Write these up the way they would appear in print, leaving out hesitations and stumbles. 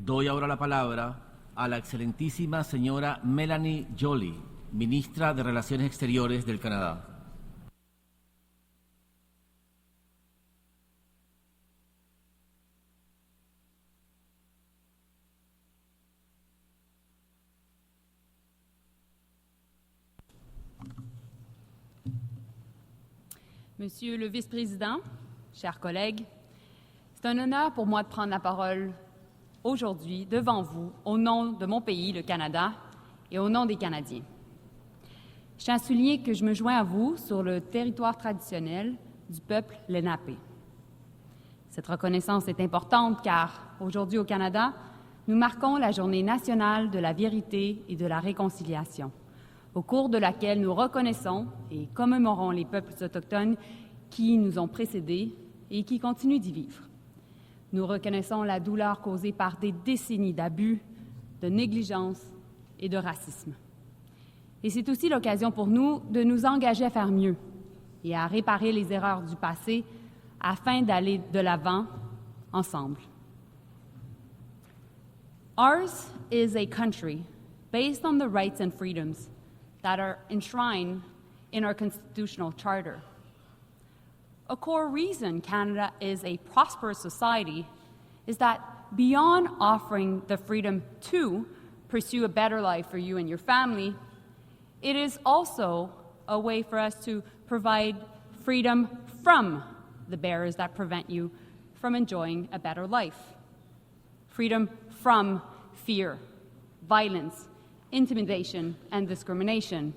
Doy ahora la palabra a la excelentísima señora Melanie Joly, ministra de Relaciones Exteriores del Canadá. Monsieur le vice-président, chers collègues, c'est un honneur pour moi de prendre la parole aujourd'hui devant vous au nom de mon pays, le Canada, et au nom des Canadiens. Je tiens à souligner que je me joins à vous sur le territoire traditionnel du peuple Lenape. Cette reconnaissance est importante car aujourd'hui au Canada, nous marquons la Journée nationale de la vérité et de la réconciliation, au cours de laquelle nous reconnaissons et commémorons les peuples autochtones qui nous ont précédés et qui continuent d'y vivre. Nous reconnaissons la douleur causée par des décennies d'abus, de négligence et de racisme. Et c'est aussi l'occasion pour nous de nous engager à faire mieux et à réparer les erreurs du passé afin d'aller de l'avant ensemble. Ours is a country based on the rights and freedoms that are enshrined in our constitutional charter. A core reason Canada is a prosperous society is that beyond offering the freedom to pursue a better life for you and your family, it is also a way for us to provide freedom from the barriers that prevent you from enjoying a better life. Freedom from fear, violence, intimidation, and discrimination.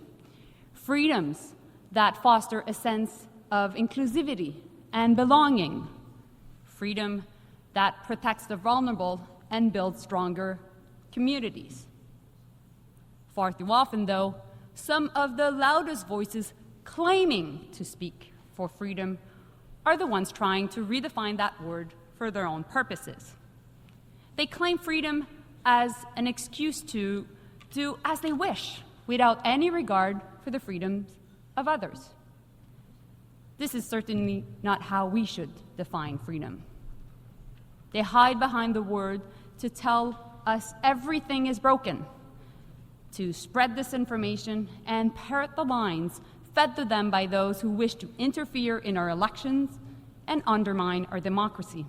Freedoms that foster a sense of inclusivity and belonging. Freedom that protects the vulnerable and builds stronger communities. Far too often, though, some of the loudest voices claiming to speak for freedom are the ones trying to redefine that word for their own purposes. They claim freedom as an excuse to do as they wish without any regard for the freedoms of others. This is certainly not how we should define freedom. They hide behind the word to tell us everything is broken, to spread disinformation and parrot the lines fed to them by those who wish to interfere in our elections and undermine our democracy.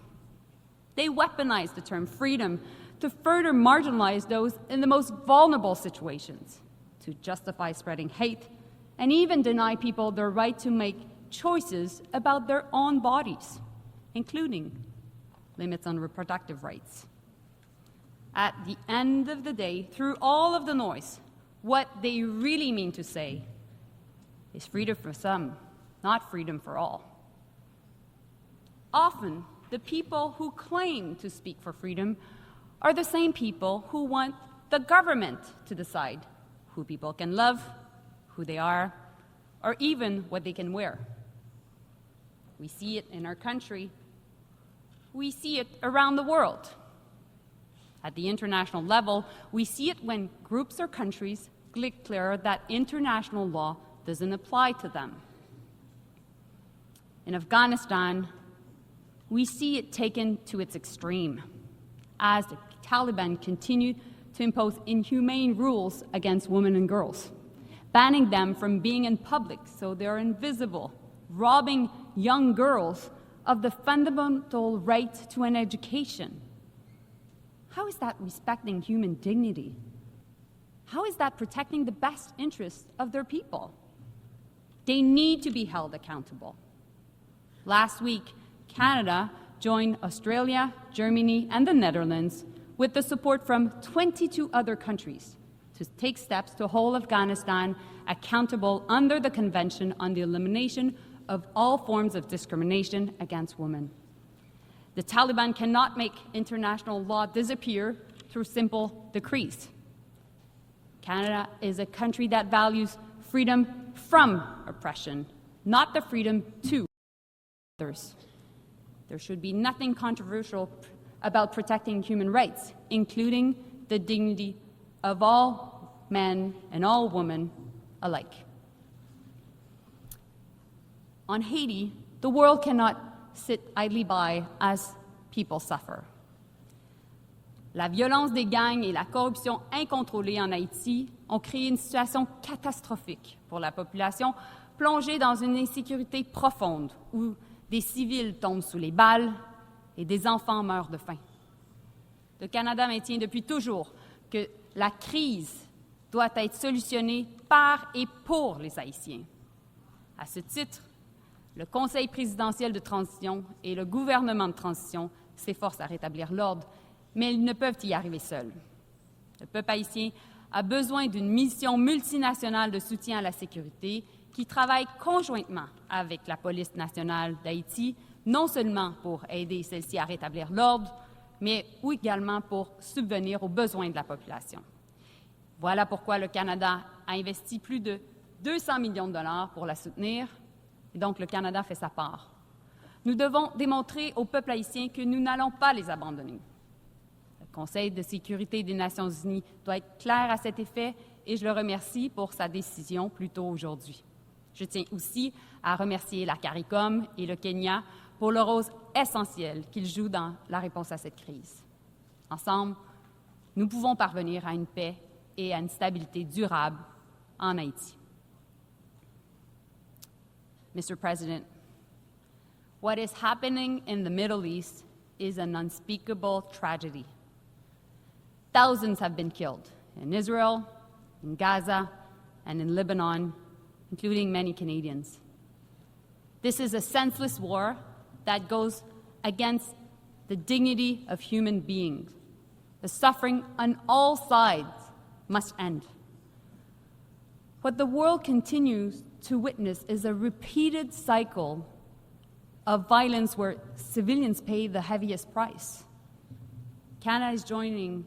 They weaponize the term freedom to further marginalize those in the most vulnerable situations, to justify spreading hate, and even deny people their right to make choices about their own bodies, including limits on reproductive rights. At the end of the day, through all of the noise, what they really mean to say is freedom for some, not freedom for all. Often, the people who claim to speak for freedom are the same people who want the government to decide who people can love, who they are, or even what they can wear. We see it in our country. We see it around the world. At the international level, we see it when groups or countries declare that international law doesn't apply to them. In Afghanistan, we see it taken to its extreme as the Taliban continue to impose inhumane rules against women and girls, banning them from being in public so they are invisible, robbing young girls of the fundamental right to an education. How is that respecting human dignity? How is that protecting the best interests of their people? They need to be held accountable. Last week, Canada joined Australia, Germany, and the Netherlands with the support from 22 other countries to take steps to hold Afghanistan accountable under the Convention on the Elimination of All Forms of Discrimination Against Women. The Taliban cannot make international law disappear through simple decrees. Canada is a country that values freedom from oppression, not the freedom to others. There should be nothing controversial about protecting human rights, including the dignity of all men and all women alike. On Haiti, the world cannot sit idly by as people suffer. La violence des gangs et la corruption incontrôlée en Haïti ont créé une situation catastrophique pour la population, plongée dans une insécurité profonde où des civils tombent sous les balles et des enfants meurent de faim. Le Canada maintient depuis toujours que la crise doit être solutionnée par et pour les Haïtiens. À ce titre, le Conseil présidentiel de transition et le gouvernement de transition s'efforcent à rétablir l'ordre, mais ils ne peuvent y arriver seuls. Le peuple haïtien a besoin d'une mission multinationale de soutien à la sécurité qui travaille conjointement avec la police nationale d'Haïti, non seulement pour aider celle-ci à rétablir l'ordre, mais également pour subvenir aux besoins de la population. Voilà pourquoi le Canada a investi plus de 200 millions de dollars pour la soutenir, et donc le Canada fait sa part. Nous devons démontrer au peuple haïtien que nous n'allons pas les abandonner. Le Conseil de sécurité des Nations unies doit être clair à cet effet et je le remercie pour sa décision plus tôt aujourd'hui. Je tiens aussi à remercier la CARICOM et le Kenya pour le rôle essentiel qu'ils jouent dans la réponse à cette crise. Ensemble, nous pouvons parvenir à une paix et à une stabilité durable en Haïti. Mr. President, what is happening in the Middle East is an unspeakable tragedy. Thousands have been killed in Israel, in Gaza, and in Lebanon, including many Canadians. This is a senseless war that goes against the dignity of human beings. The suffering on all sides must end. What the world continues to witness is a repeated cycle of violence where civilians pay the heaviest price. Canada is joining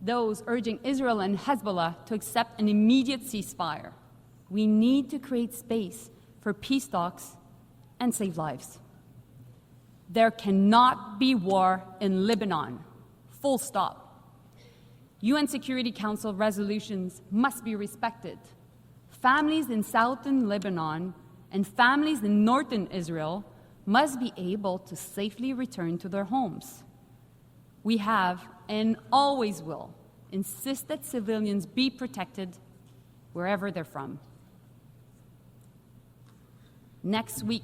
those urging Israel and Hezbollah to accept an immediate ceasefire. We need to create space for peace talks and save lives. There cannot be war in Lebanon, full stop. UN Security Council resolutions must be respected. Families in southern Lebanon and families in northern Israel must be able to safely return to their homes. We have and always will insist that civilians be protected wherever they're from. Next week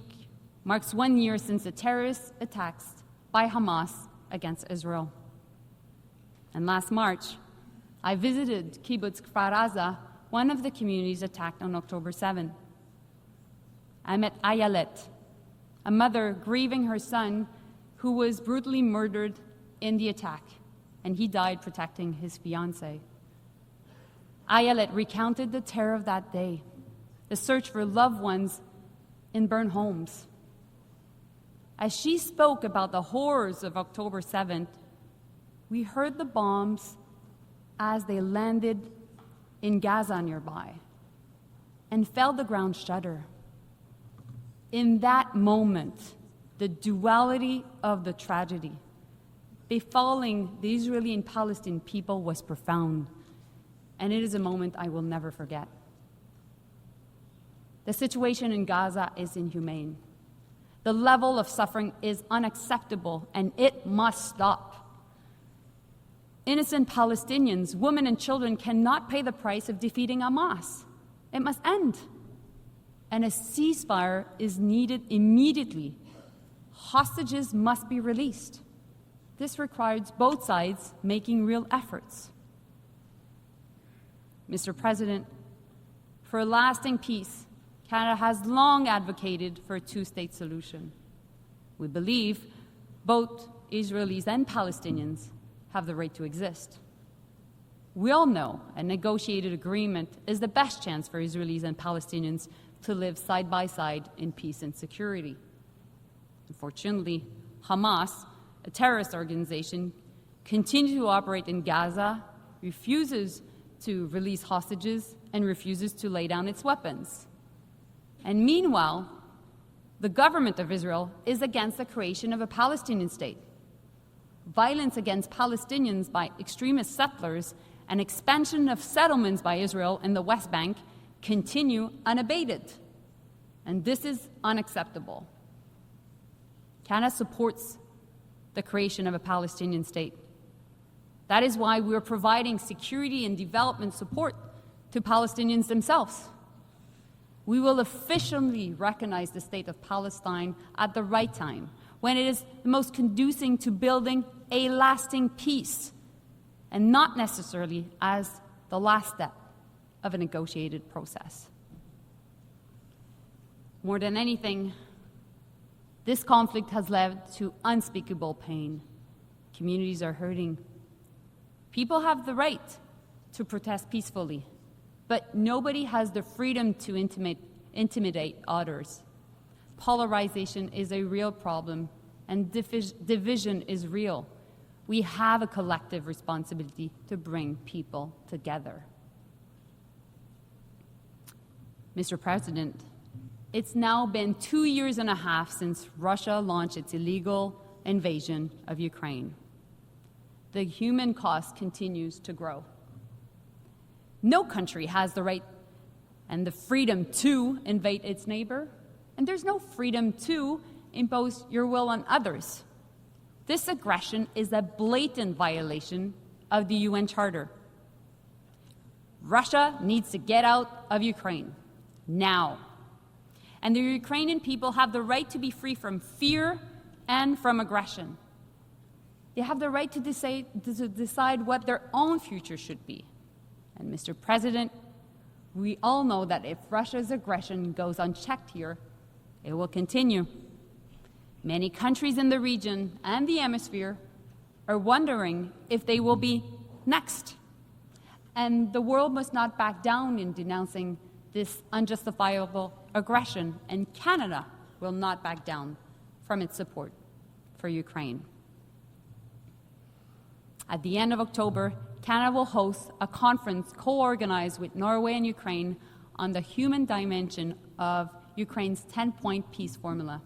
marks 1 year since the terrorist attacks by Hamas against Israel. And last March, I visited Kibbutz Kfar Aza, one of the communities attacked on October 7. I met Ayelet, a mother grieving her son who was brutally murdered in the attack, and he died protecting his fiancée. Ayelet recounted the terror of that day, the search for loved ones in burned homes. As she spoke about the horrors of October 7th, we heard the bombs as they landed in Gaza nearby and felt the ground shudder. In that moment, the duality of the tragedy befalling the Israeli and Palestinian people was profound, and it is a moment I will never forget. The situation in Gaza is inhumane. The level of suffering is unacceptable, and it must stop. Innocent Palestinians, women and children cannot pay the price of defeating Hamas. It must end. And a ceasefire is needed immediately. Hostages must be released. This requires both sides making real efforts. Mr. President, for lasting peace, Canada has long advocated for a two-state solution. We believe both Israelis and Palestinians have the right to exist. We all know a negotiated agreement is the best chance for Israelis and Palestinians to live side by side in peace and security. Unfortunately, Hamas, a terrorist organization, continues to operate in Gaza, refuses to release hostages, and refuses to lay down its weapons. And meanwhile, the government of Israel is against the creation of a Palestinian state. Violence against Palestinians by extremist settlers and expansion of settlements by Israel in the West Bank continue unabated. And this is unacceptable. Canada supports the creation of a Palestinian state. That is why we are providing security and development support to Palestinians themselves. We will officially recognize the state of Palestine at the right time, when it is the most conducive to building a lasting peace, and not necessarily as the last step of a negotiated process. More than anything, this conflict has led to unspeakable pain. Communities are hurting. People have the right to protest peacefully, but nobody has the freedom to intimidate others. Polarization is a real problem, and division is real. We have a collective responsibility to bring people together. Mr. President, it's now been 2.5 years since Russia launched its illegal invasion of Ukraine. The human cost continues to grow. No country has the right and the freedom to invade its neighbor, and there's no freedom to impose your will on others. This aggression is a blatant violation of the UN Charter. Russia needs to get out of Ukraine now. And the Ukrainian people have the right to be free from fear and from aggression. They have the right to decide what their own future should be. And Mr. President, we all know that if Russia's aggression goes unchecked here, it will continue. Many countries in the region and the hemisphere are wondering if they will be next. And the world must not back down in denouncing this unjustifiable aggression, and Canada will not back down from its support for Ukraine. At the end of October, Canada will host a conference co-organized with Norway and Ukraine on the human dimension of Ukraine's 10-point peace formula.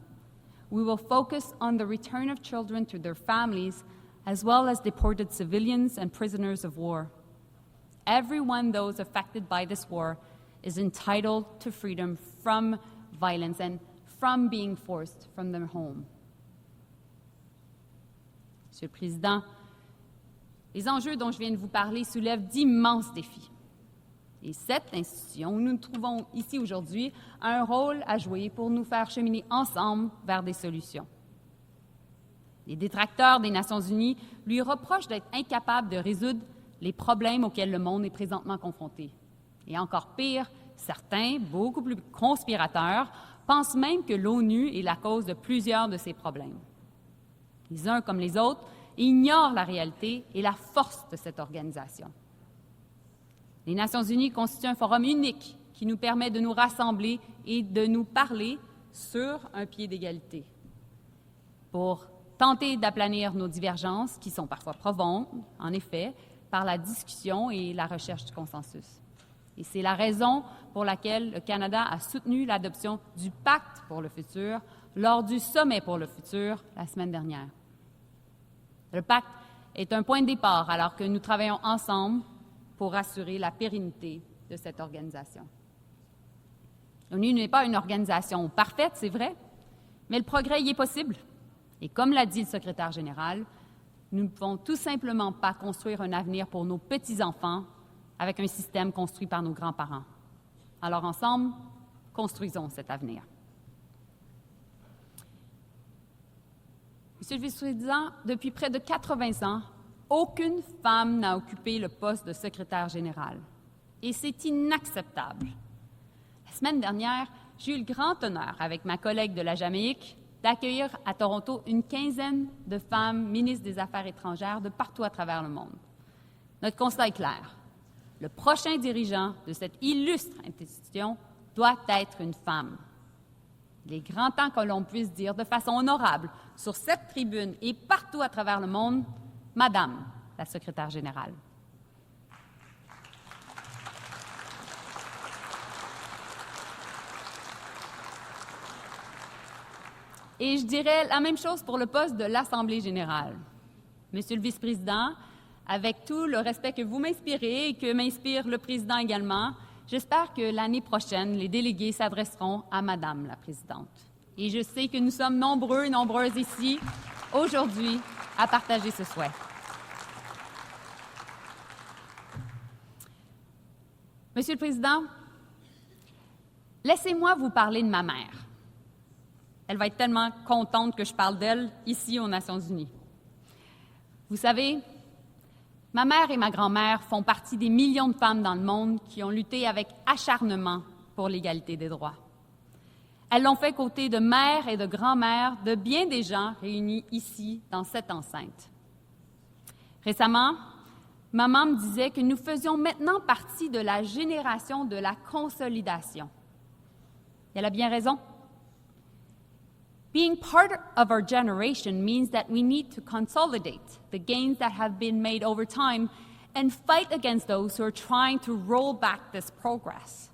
We will focus on the return of children to their families, as well as deported civilians and prisoners of war. Everyone, those affected by this war, is entitled to freedom from violence and from being forced from their home. Monsieur le Président, les enjeux dont je viens de vous parler soulèvent d'immenses défis. Et cette institution où nous nous trouvons ici aujourd'hui a un rôle à jouer pour nous faire cheminer ensemble vers des solutions. Les détracteurs des Nations unies lui reprochent d'être incapable de résoudre les problèmes auxquels le monde est présentement confronté. Et encore pire, certains, beaucoup plus conspirateurs, pensent même que l'ONU est la cause de plusieurs de ces problèmes. Les uns comme les autres ignorent la réalité et la force de cette organisation. Les Nations unies constituent un forum unique qui nous permet de nous rassembler et de nous parler sur un pied d'égalité pour tenter d'aplanir nos divergences, qui sont parfois profondes, en effet, par la discussion et la recherche du consensus. Et c'est la raison pour laquelle le Canada a soutenu l'adoption du Pacte pour le futur lors du Sommet pour le futur la semaine dernière. Le Pacte est un point de départ alors que nous travaillons ensemble pour assurer la pérennité de cette organisation. L'ONU n'est pas une organisation parfaite, c'est vrai, mais le progrès y est possible. Et comme l'a dit le secrétaire général, nous ne pouvons tout simplement pas construire un avenir pour nos petits-enfants avec un système construit par nos grands-parents. Alors ensemble, construisons cet avenir. Monsieur le vice-président, depuis près de 80 ans, aucune femme n'a occupé le poste de secrétaire général. Et c'est inacceptable. La semaine dernière, j'ai eu le grand honneur, avec ma collègue de la Jamaïque, d'accueillir à Toronto une quinzaine de femmes ministres des Affaires étrangères de partout à travers le monde. Notre constat est clair. Le prochain dirigeant de cette illustre institution doit être une femme. Il est grand temps que l'on puisse dire de façon honorable sur cette tribune et partout à travers le monde, Madame la secrétaire générale. Et je dirais la même chose pour le poste de l'Assemblée générale. Monsieur le vice-président, avec tout le respect que vous m'inspirez et que m'inspire le président également, j'espère que l'année prochaine, les délégués s'adresseront à Madame la présidente. Et je sais que nous sommes nombreux et nombreuses ici, aujourd'hui, à partager ce souhait. Monsieur le Président, laissez-moi vous parler de ma mère. Elle va être tellement contente que je parle d'elle ici aux Nations unies. Vous savez, ma mère et ma grand-mère font partie des millions de femmes dans le monde qui ont lutté avec acharnement pour l'égalité des droits. Elles l'ont fait côté de mères et de grand-mères de bien des gens réunis ici dans cette enceinte. Récemment, maman me disait que nous faisions maintenant partie de la génération de la consolidation. Et elle a bien raison. Being part of our generation means that we need to consolidate the gains that have been made over time and fight against those who are trying to roll back this progress.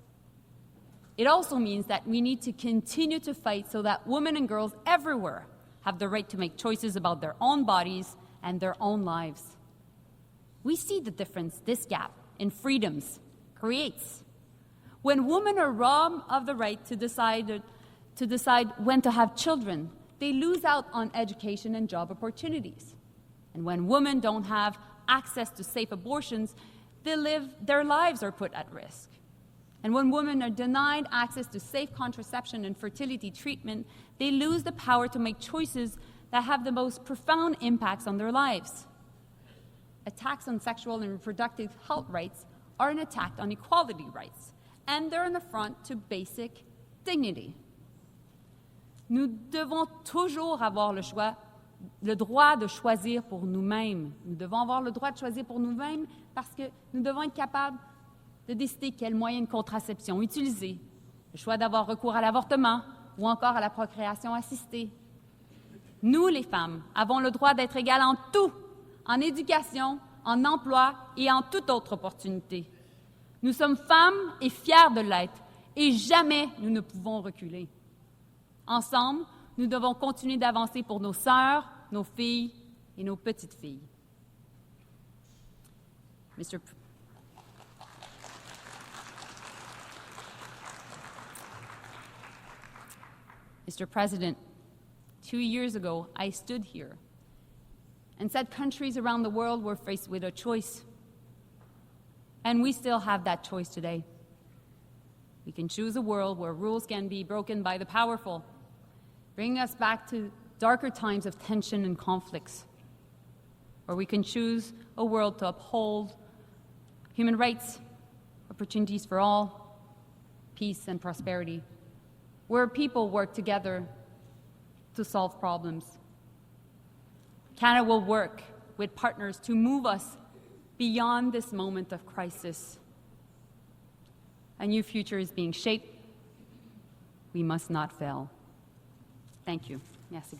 It also means that we need to continue to fight so that women and girls everywhere have the right to make choices about their own bodies and their own lives. We see the difference this gap in freedoms creates. When women are robbed of the right to decide when to have children, they lose out on education and job opportunities. And when women don't have access to safe abortions, their lives are put at risk. And when women are denied access to safe contraception and fertility treatment, they lose the power to make choices that have the most profound impacts on their lives. Attacks on sexual and reproductive health rights are an attack on equality rights, and they're an affront to basic dignity. Nous devons toujours avoir le droit de choisir pour nous-mêmes. Nous devons avoir le droit de choisir pour nous-mêmes parce que nous devons être capables de décider quel moyen de contraception utiliser, le choix d'avoir recours à l'avortement ou encore à la procréation assistée. Nous, les femmes, avons le droit d'être égales en tout, en éducation, en emploi et en toute autre opportunité. Nous sommes femmes et fières de l'être, et jamais nous ne pouvons reculer. Ensemble, nous devons continuer d'avancer pour nos sœurs, nos filles et nos petites filles. Mr. President, 2 years ago, I stood here and said countries around the world were faced with a choice. And we still have that choice today. We can choose a world where rules can be broken by the powerful, bringing us back to darker times of tension and conflicts. Or we can choose a world to uphold human rights, opportunities for all, peace and prosperity, where people work together to solve problems. Canada will work with partners to move us beyond this moment of crisis. A new future is being shaped. We must not fail. Thank you. Merci.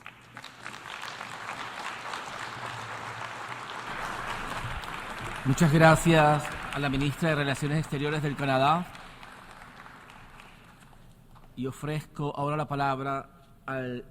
Muchas gracias a la ministra de Relaciones Exteriores del Canadá. Y ofrezco ahora la palabra al